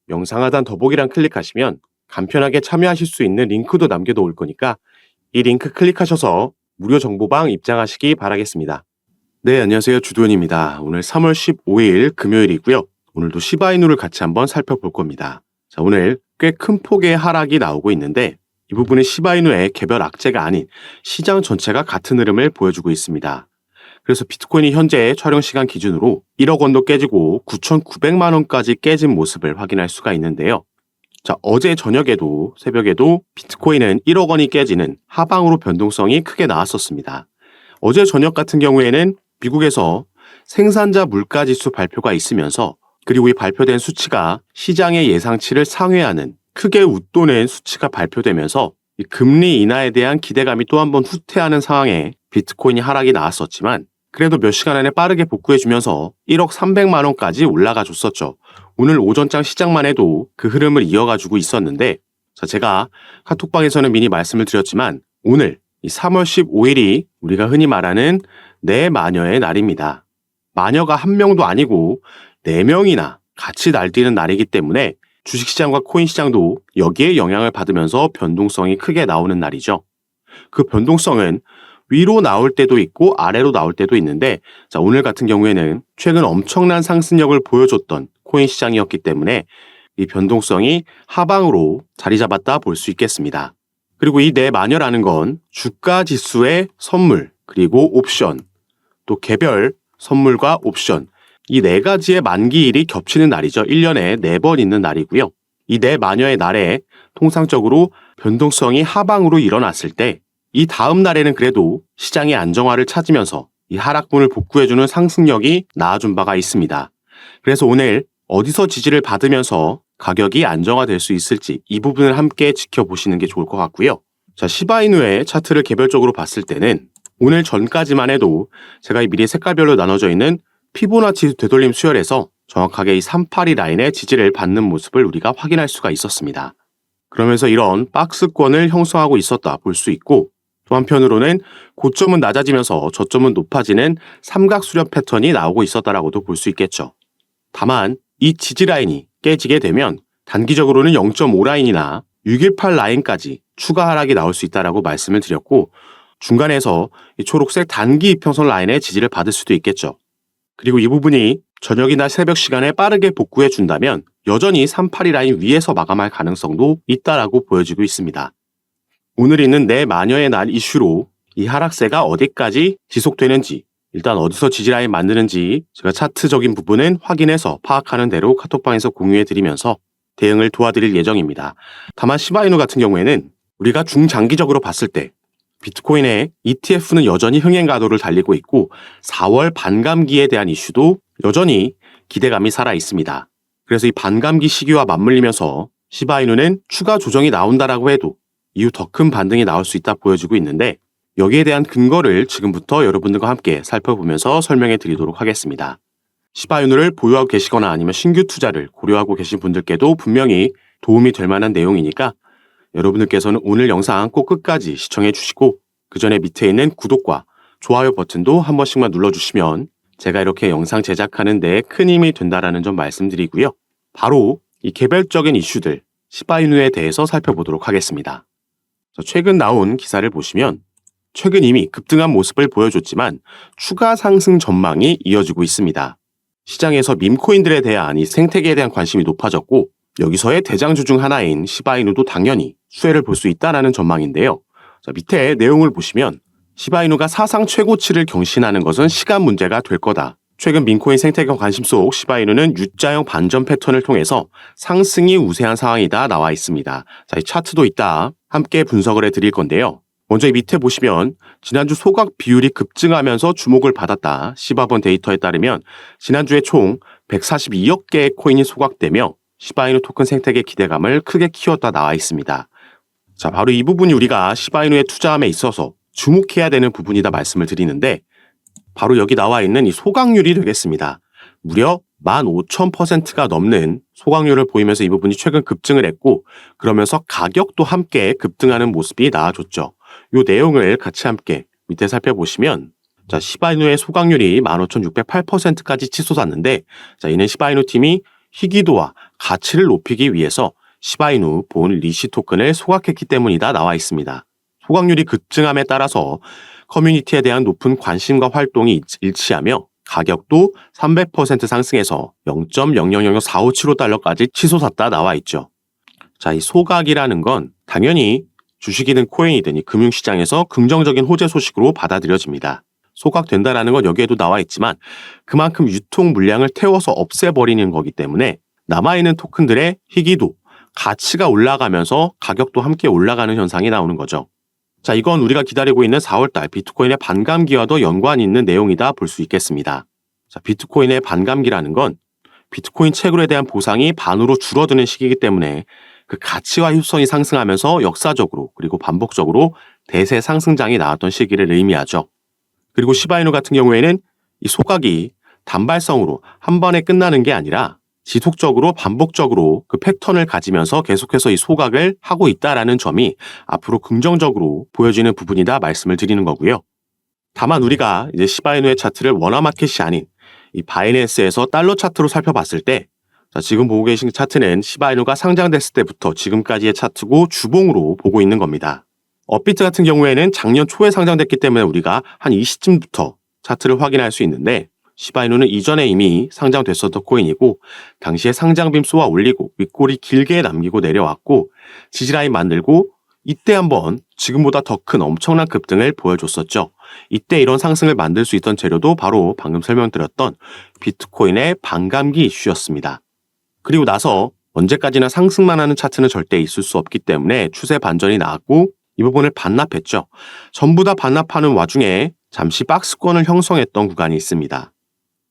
영상 하단 더보기란 클릭하시면 간편하게 참여하실 수 있는 링크도 남겨놓을 거니까 이 링크 클릭하셔서 무료 정보방 입장하시기 바라겠습니다. 네, 안녕하세요. 주도현입니다. 오늘 3월 15일 금요일이고요. 오늘도 시바이누를 같이 한번 살펴볼 겁니다. 자, 오늘 꽤 큰 폭의 하락이 나오고 있는데 이 부분은 시바이누의 개별 악재가 아닌 시장 전체가 같은 흐름을 보여주고 있습니다. 그래서 비트코인이 현재 촬영 시간 기준으로 1억 원도 깨지고 9,900만 원까지 깨진 모습을 확인할 수가 있는데요. 자, 어제 저녁에도 새벽에도 비트코인은 1억 원이 깨지는 하방으로 변동성이 크게 나왔었습니다. 어제 저녁 같은 경우에는 미국에서 생산자 물가지수 발표가 있으면서 그리고 이 발표된 수치가 시장의 예상치를 상회하는 크게 웃도는 수치가 발표되면서 이 금리 인하에 대한 기대감이 또 한 번 후퇴하는 상황에 비트코인이 하락이 나왔었지만 그래도 몇 시간 안에 빠르게 복구해주면서 1억 300만 원까지 올라가 줬었죠. 오늘 오전장 시장만 해도 그 흐름을 이어가지고 있었는데 자, 제가 카톡방에서는 미리 말씀을 드렸지만 오늘 이 3월 15일이 우리가 흔히 말하는 내 마녀의 날입니다. 마녀가 한 명도 아니고 4명이나 같이 날뛰는 날이기 때문에 주식시장과 코인시장도 여기에 영향을 받으면서 변동성이 크게 나오는 날이죠. 그 변동성은 위로 나올 때도 있고 아래로 나올 때도 있는데 자, 오늘 같은 경우에는 최근 엄청난 상승력을 보여줬던 코인 시장이었기 때문에 이 변동성이 하방으로 자리 잡았다 볼 수 있겠습니다. 그리고 이 내 마녀라는 건 주가 지수의 선물 그리고 옵션 또 개별 선물과 옵션 이 4가지의 만기일이 겹치는 날이죠. 1년에 4번 있는 날이고요. 이 내 마녀의 날에 통상적으로 변동성이 하방으로 일어났을 때 이 다음 날에는 그래도 시장이 안정화를 찾으면서 이 하락분을 복구해주는 상승력이 나아준 바가 있습니다. 그래서 오늘 어디서 지지를 받으면서 가격이 안정화될 수 있을지 이 부분을 함께 지켜보시는 게 좋을 것 같고요. 자, 시바이누의 차트를 개별적으로 봤을 때는 오늘 전까지만 해도 제가 미리 색깔별로 나눠져 있는 피보나치 되돌림 수열에서 정확하게 이 382 라인의 지지를 받는 모습을 우리가 확인할 수가 있었습니다. 그러면서 이런 박스권을 형성하고 있었다 볼 수 있고 또 한편으로는 고점은 낮아지면서 저점은 높아지는 삼각 수렴 패턴이 나오고 있었다라고도 볼 수 있겠죠. 다만 이 지지 라인이 깨지게 되면 단기적으로는 0.5 라인이나 618 라인까지 추가 하락이 나올 수 있다라고 말씀을 드렸고 중간에서 이 초록색 단기 이평선 라인의 지지를 받을 수도 있겠죠. 그리고 이 부분이 저녁이나 새벽 시간에 빠르게 복구해 준다면 여전히 382 라인 위에서 마감할 가능성도 있다라고 보여지고 있습니다. 오늘 있는 내 마녀의 날 이슈로 이 하락세가 어디까지 지속되는지 일단 어디서 지지라인 만드는지 제가 차트적인 부분은 확인해서 파악하는 대로 카톡방에서 공유해 드리면서 대응을 도와드릴 예정입니다. 다만 시바이누 같은 경우에는 우리가 중장기적으로 봤을 때 비트코인의 ETF는 여전히 흥행 가도를 달리고 있고 4월 반감기에 대한 이슈도 여전히 기대감이 살아 있습니다. 그래서 이 반감기 시기와 맞물리면서 시바이누는 추가 조정이 나온다라고 해도 이후 더 큰 반등이 나올 수 있다 보여지고 있는데 여기에 대한 근거를 지금부터 여러분들과 함께 살펴보면서 설명해 드리도록 하겠습니다. 시바이누를 보유하고 계시거나 아니면 신규 투자를 고려하고 계신 분들께도 분명히 도움이 될 만한 내용이니까 여러분들께서는 오늘 영상 꼭 끝까지 시청해 주시고 그 전에 밑에 있는 구독과 좋아요 버튼도 한 번씩만 눌러주시면 제가 이렇게 영상 제작하는 데 큰 힘이 된다라는 점 말씀드리고요. 바로 이 개별적인 이슈들 시바이누에 대해서 살펴보도록 하겠습니다. 최근 나온 기사를 보시면 최근 이미 급등한 모습을 보여줬지만 추가 상승 전망이 이어지고 있습니다. 시장에서 밈코인들에 대한 이 생태계에 대한 관심이 높아졌고 여기서의 대장주 중 하나인 시바이누도 당연히 수혜를 볼 수 있다는 전망인데요. 자, 밑에 내용을 보시면 시바이누가 사상 최고치를 경신하는 것은 시간 문제가 될 거다. 최근 밈코인 생태계 관심 속 시바이누는 U자형 반전 패턴을 통해서 상승이 우세한 상황이다 나와 있습니다. 자, 이 차트도 이따 함께 분석을 해드릴 건데요. 먼저 이 밑에 보시면 지난주 소각 비율이 급증하면서 주목을 받았다. 시바본 데이터에 따르면 지난주에 총 142억 개의 코인이 소각되며 시바이누 토큰 생태계 기대감을 크게 키웠다 나와 있습니다. 자, 바로 이 부분이 우리가 시바이누의 투자함에 있어서 주목해야 되는 부분이다 말씀을 드리는데 바로 여기 나와 있는 이 소각률이 되겠습니다. 무려 15,000%가 넘는 소각률을 보이면서 이 부분이 최근 급증을 했고 그러면서 가격도 함께 급등하는 모습이 나와줬죠. 이 내용을 같이 함께 밑에 살펴보시면 자, 시바이누의 소각률이 15,608%까지 치솟았는데 자, 이는 시바이누 팀이 희귀도와 가치를 높이기 위해서 시바이누 본 리시 토큰을 소각했기 때문이다 나와 있습니다. 소각률이 급증함에 따라서 커뮤니티에 대한 높은 관심과 활동이 일치하며 가격도 300% 상승해서 0.000457달러까지 치솟았다 나와 있죠. 자, 이 소각이라는 건 당연히 주식이든 코인이든 이 금융시장에서 긍정적인 호재 소식으로 받아들여집니다. 소각된다라는 건 여기에도 나와 있지만 그만큼 유통 물량을 태워서 없애버리는 거기 때문에 남아있는 토큰들의 희귀도, 가치가 올라가면서 가격도 함께 올라가는 현상이 나오는 거죠. 자, 이건 우리가 기다리고 있는 4월달 비트코인의 반감기와도 연관이 있는 내용이다 볼 수 있겠습니다. 자, 비트코인의 반감기라는 건 비트코인 채굴에 대한 보상이 반으로 줄어드는 시기이기 때문에 그 가치와 효성이 상승하면서 역사적으로 그리고 반복적으로 대세 상승장이 나왔던 시기를 의미하죠. 그리고 시바이누 같은 경우에는 이 소각이 단발성으로 한 번에 끝나는 게 아니라 지속적으로 반복적으로 그 패턴을 가지면서 계속해서 이 소각을 하고 있다라는 점이 앞으로 긍정적으로 보여지는 부분이다 말씀을 드리는 거고요. 다만 우리가 이제 시바이누의 차트를 원화마켓이 아닌 이 바이낸스에서 달러 차트로 살펴봤을 때 자, 지금 보고 계신 차트는 시바이누가 상장됐을 때부터 지금까지의 차트고 주봉으로 보고 있는 겁니다. 업비트 같은 경우에는 작년 초에 상장됐기 때문에 우리가 한 이 시점부터 차트를 확인할 수 있는데 시바이누는 이전에 이미 상장됐었던 코인이고 당시에 상장빔 쏘아 올리고 윗골이 길게 남기고 내려왔고 지지라인 만들고 이때 한번 지금보다 더 큰 엄청난 급등을 보여줬었죠. 이때 이런 상승을 만들 수 있던 재료도 바로 방금 설명드렸던 비트코인의 반감기 이슈였습니다. 그리고 나서 언제까지나 상승만 하는 차트는 절대 있을 수 없기 때문에 추세 반전이 나왔고 이 부분을 반납했죠. 전부 다 반납하는 와중에 잠시 박스권을 형성했던 구간이 있습니다.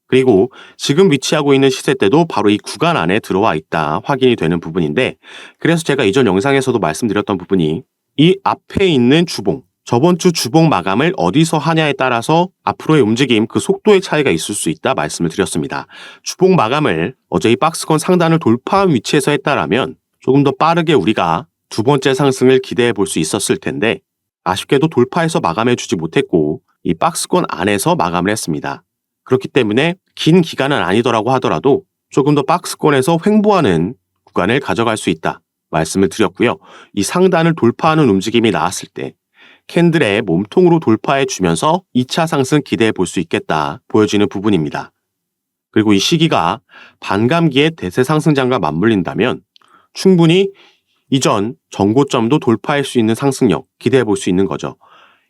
그리고 지금 위치하고 있는 시세대도 바로 이 구간 안에 들어와 있다 확인이 되는 부분인데 그래서 제가 이전 영상에서도 말씀드렸던 부분이 이 앞에 있는 주봉, 저번 주 주봉 마감을 어디서 하냐에 따라서 앞으로의 움직임 그 속도의 차이가 있을 수 있다 말씀을 드렸습니다. 주봉 마감을 어제 이 박스권 상단을 돌파한 위치에서 했다라면 조금 더 빠르게 우리가 두 번째 상승을 기대해 볼 수 있었을 텐데 아쉽게도 돌파해서 마감해 주지 못했고 이 박스권 안에서 마감을 했습니다. 그렇기 때문에 긴 기간은 아니더라고 하더라도 조금 더 박스권에서 횡보하는 구간을 가져갈 수 있다 말씀을 드렸고요. 이 상단을 돌파하는 움직임이 나왔을 때 캔들의 몸통으로 돌파해 주면서 2차 상승 기대해 볼 수 있겠다 보여지는 부분입니다. 그리고 이 시기가 반감기의 대세 상승장과 맞물린다면 충분히 이전 전고점도 돌파할 수 있는 상승력 기대해 볼 수 있는 거죠.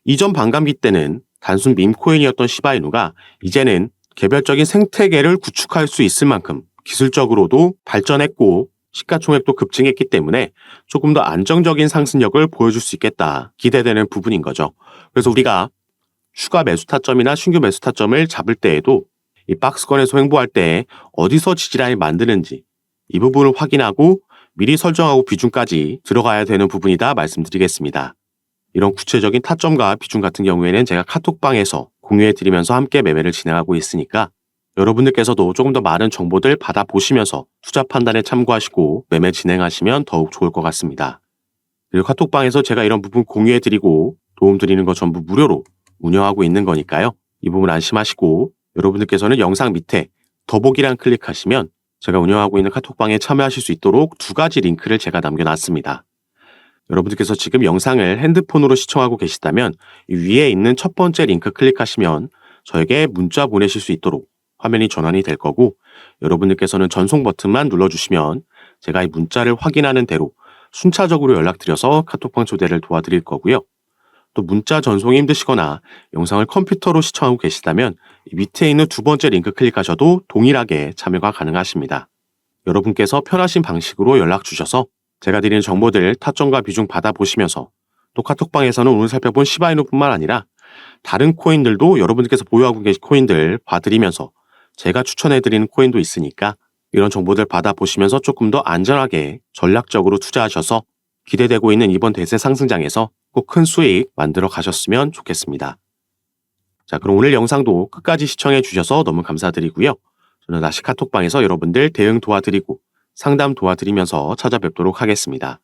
이전 반감기 때는 단순 밈코인이었던 시바이누가 이제는 개별적인 생태계를 구축할 수 있을 만큼 기술적으로도 발전했고 시가총액도 급증했기 때문에 조금 더 안정적인 상승력을 보여줄 수 있겠다 기대되는 부분인 거죠. 그래서 우리가 추가 매수 타점이나 신규 매수 타점을 잡을 때에도 이 박스권에서 횡보할 때 어디서 지지라인을 만드는지 이 부분을 확인하고 미리 설정하고 비중까지 들어가야 되는 부분이다 말씀드리겠습니다. 이런 구체적인 타점과 비중 같은 경우에는 제가 카톡방에서 공유해드리면서 함께 매매를 진행하고 있으니까 여러분들께서도 조금 더 많은 정보들 받아보시면서 투자 판단에 참고하시고 매매 진행하시면 더욱 좋을 것 같습니다. 그리고 카톡방에서 제가 이런 부분 공유해드리고 도움드리는 거 전부 무료로 운영하고 있는 거니까요. 이 부분 안심하시고 여러분들께서는 영상 밑에 더보기란 클릭하시면 제가 운영하고 있는 카톡방에 참여하실 수 있도록 두 가지 링크를 제가 남겨놨습니다. 여러분들께서 지금 영상을 핸드폰으로 시청하고 계시다면 위에 있는 첫 번째 링크 클릭하시면 저에게 문자 보내실 수 있도록 화면이 전환이 될 거고 여러분들께서는 전송 버튼만 눌러주시면 제가 이 문자를 확인하는 대로 순차적으로 연락드려서 카톡방 초대를 도와드릴 거고요. 또 문자 전송이 힘드시거나 영상을 컴퓨터로 시청하고 계시다면 밑에 있는 두 번째 링크 클릭하셔도 동일하게 참여가 가능하십니다. 여러분께서 편하신 방식으로 연락 주셔서 제가 드리는 정보들 타점과 비중 받아보시면서 또 카톡방에서는 오늘 살펴본 시바이누뿐만 아니라 다른 코인들도 여러분들께서 보유하고 계신 코인들 봐드리면서 제가 추천해드리는 코인도 있으니까 이런 정보들 받아보시면서 조금 더 안전하게 전략적으로 투자하셔서 기대되고 있는 이번 대세 상승장에서 꼭 큰 수익 만들어 가셨으면 좋겠습니다. 자, 그럼 오늘 영상도 끝까지 시청해 주셔서 너무 감사드리고요. 저는 다시 카톡방에서 여러분들 대응 도와드리고 상담 도와드리면서 찾아뵙도록 하겠습니다.